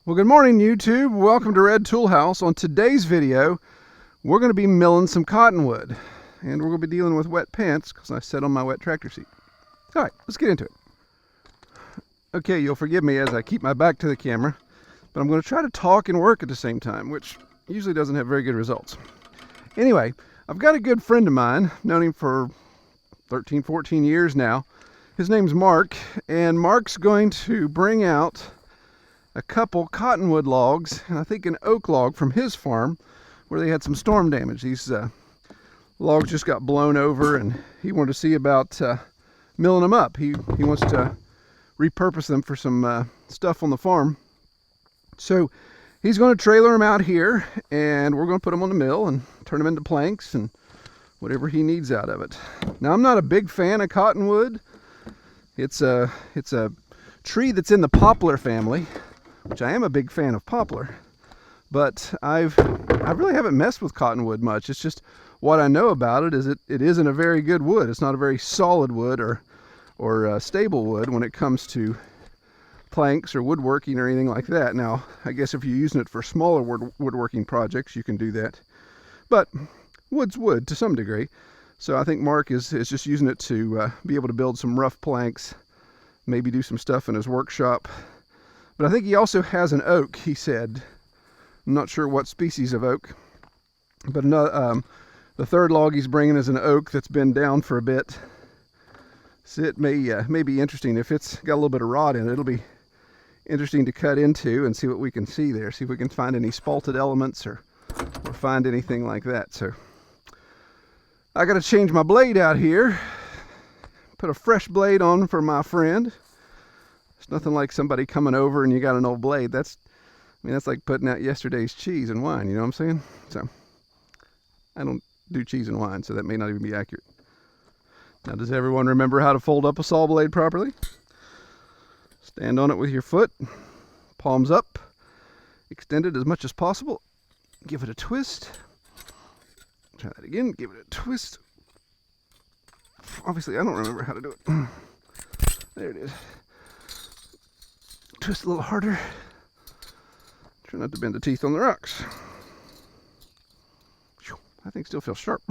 Well, good morning, YouTube. Welcome to Red Tool House. On today's video, we're going to be milling some cottonwood, and we're going to be dealing with wet pants because I sat on my wet tractor seat. All right, let's get into it. Okay, you'll forgive me as I keep my back to the camera, but I'm going to try to talk and work at the same time, which usually doesn't have very good results. Anyway, I've got a good friend of mine, known him for 13, 14 years now. His name's Mark, and Mark's going to bring out a couple cottonwood logs, and I think an oak log from his farm where they had some storm damage. These logs just got blown over, and he wanted to see about milling them up. He wants to repurpose them for some stuff on the farm. So he's going to trailer them out here, and we're going to put them on the mill and turn them into planks and whatever he needs out of it. Now, I'm not a big fan of cottonwood. It's a tree that's in the poplar family, which I am a big fan of poplar, but I really haven't messed with cottonwood much. It's just what I know about it is it isn't a very good wood. It's not a very solid wood or stable wood when it comes to planks or woodworking or anything like that. Now, I guess if you're using it for smaller woodworking projects, you can do that. But wood's wood to some degree. So I think Mark is just using it to be able to build some rough planks, maybe do some stuff in his workshop. But I think he also has an oak, he said. I'm not sure what species of oak. But the third log he's bringing is an oak that's been down for a bit. So it may be interesting. If it's got a little bit of rot in it, it'll be interesting to cut into and see what we can see there. See if we can find any spalted elements or find anything like that. So I got to change my blade out here. Put a fresh blade on for my friend. It's nothing like somebody coming over and you got an old blade. That's like putting out yesterday's cheese and wine, you know what I'm saying? So, I don't do cheese and wine, so that may not even be accurate. Now, does everyone remember how to fold up a saw blade properly? Stand on it with your foot, palms up, extend it as much as possible, give it a twist. Try that again, give it a twist. Obviously, I don't remember how to do it. There it is. Twist a little harder. Try not to bend the teeth on the rocks. That thing still feels sharp.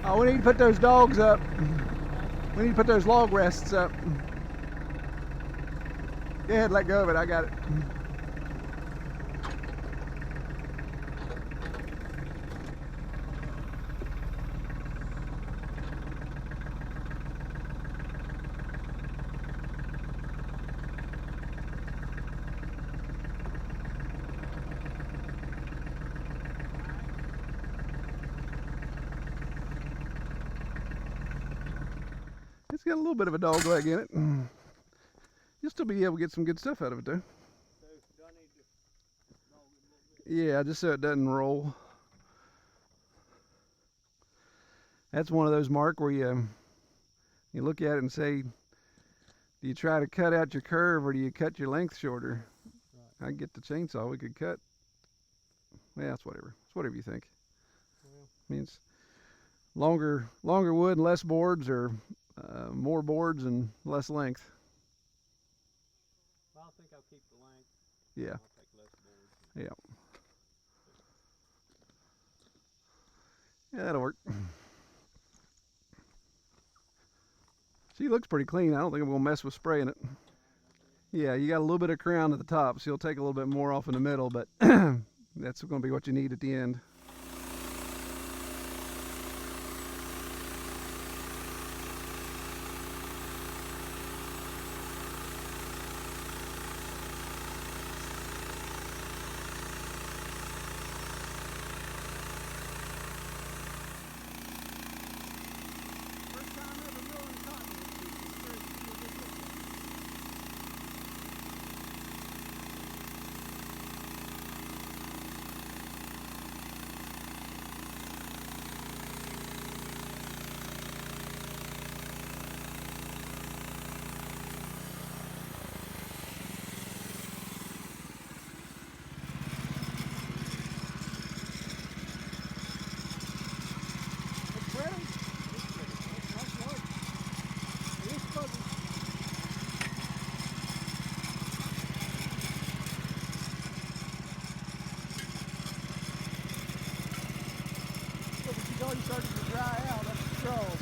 Oh, we need to put those dogs up. We need to put those log rests up. Go ahead, let go of it. I got it. It's got a little bit of a dog leg in it. You'll still be able to get some good stuff out of it though. So, do I need to dog it a little bit? Yeah, just so it doesn't roll. That's one of those, Mark, where you look at it and say, do you try to cut out your curve or do you cut your length shorter? Right. I get the chainsaw, we could cut. Yeah, it's whatever. It's whatever you think. Well, Means longer wood and less boards, or more boards and less length. I think I'll keep the length. Yeah. I'll take less boards. Yeah. Yeah, that'll work. She looks pretty clean. I don't think I'm gonna mess with spraying it. Yeah, you got a little bit of crown at the top, so you'll take a little bit more off in the middle, but that's gonna be what you need at the end. It's already starting to dry out. That's the straws.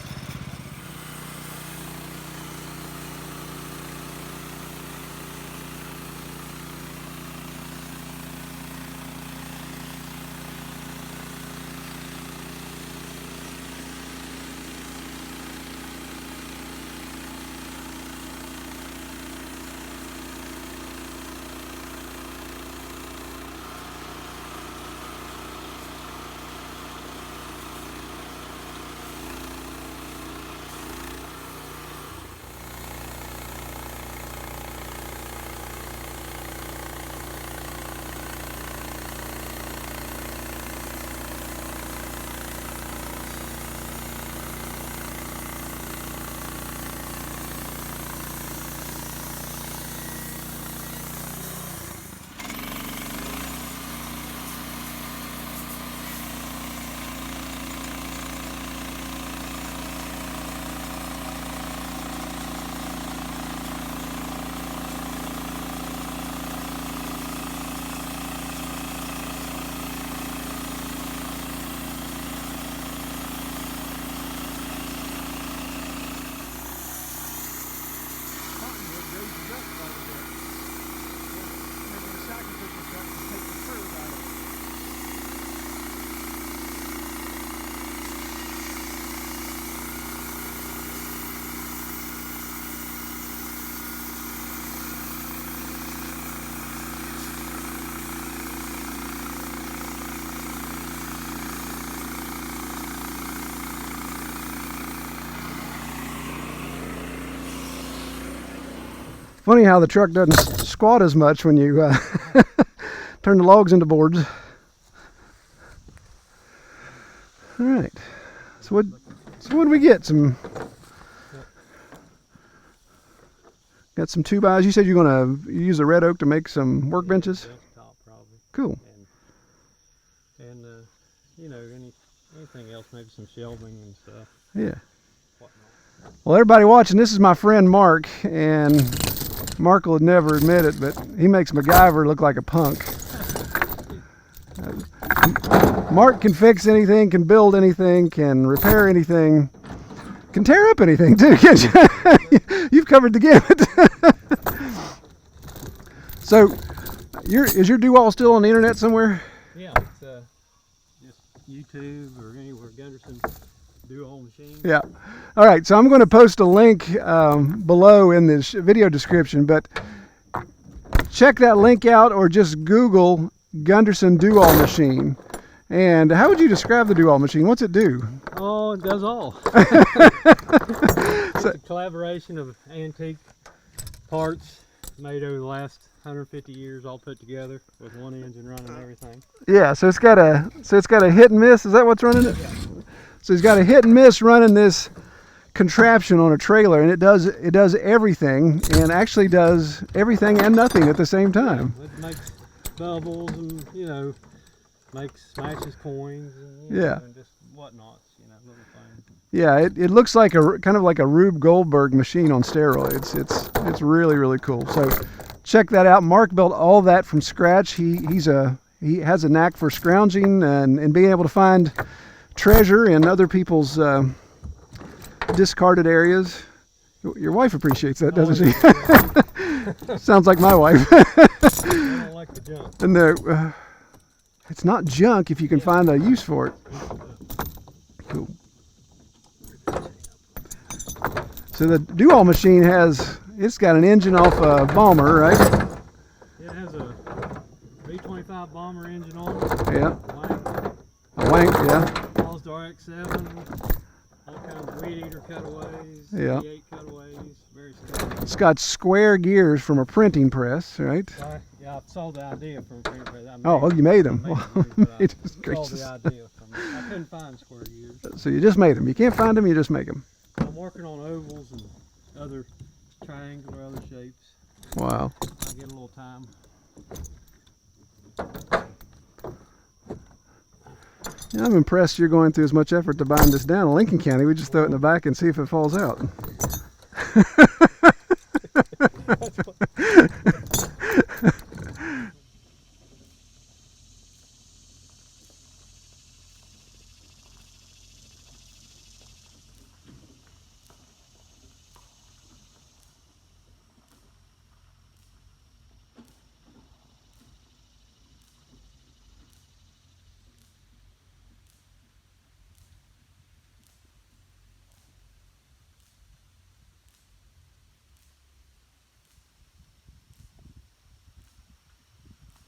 Funny how the truck doesn't squat as much when you turn the logs into boards. All right. So what did we get? Got some 2x. You said you're gonna use a red oak to make some workbenches. Desktop probably. Cool. And you know, anything else, maybe some shelving and stuff. Yeah. Whatnot. Well, everybody watching, this is my friend Mark, and Mark will never admit it, but he makes MacGyver look like a punk. Mark can fix anything, can build anything, can repair anything, can tear up anything too. Can't you? You've covered the gamut. So, is your do-all still on the internet somewhere? Yeah, it's just YouTube or anywhere. Gunderson do-all machine. Yeah. All right. So I'm going to post a link below in this video description, but check that link out, or just Google Gunderson do-all machine. And how would you describe the do-all machine? What's it do? Oh, it does all. It's a collaboration of antique parts made over the last 150 years, all put together with one engine running everything. Yeah, so it's got a hit and miss. Is that what's running it? Yeah. So he's got a hit and miss running this contraption on a trailer, and it does everything, and actually does everything and nothing at the same time. It makes bubbles, and smashes coins, and, yeah, and just whatnots, little things. Yeah, it looks like a kind of like a Rube Goldberg machine on steroids. It's really, really cool. So check that out. Mark built all that from scratch. He has a knack for scrounging and being able to find treasure in other people's discarded areas. Your wife appreciates that, doesn't she? Yeah. Sounds like my wife. I don't like the junk. No, it's not junk if you can find a use for it. Cool. So the do-all machine it's got an engine off a Bomber, right? It has a V25 Bomber engine on it. Yeah. Wank. A Wank, yeah. All-Star X7, all kinds of weed eater cutaways, Yeah. V8 cutaways, very skilled. It's got square gears from a printing press, right? Yeah, I sold the idea from a printer press. You made them. I It is sold gracious. the idea from it. I couldn't find square gears. So you just made them. You can't find them, you just make them. I'm working on ovals and other triangular, other shapes. Wow. I get a little time. Yeah, I'm impressed you're going through as much effort to bind this down. In Lincoln County, we just throw it in the back and see if it falls out. That's what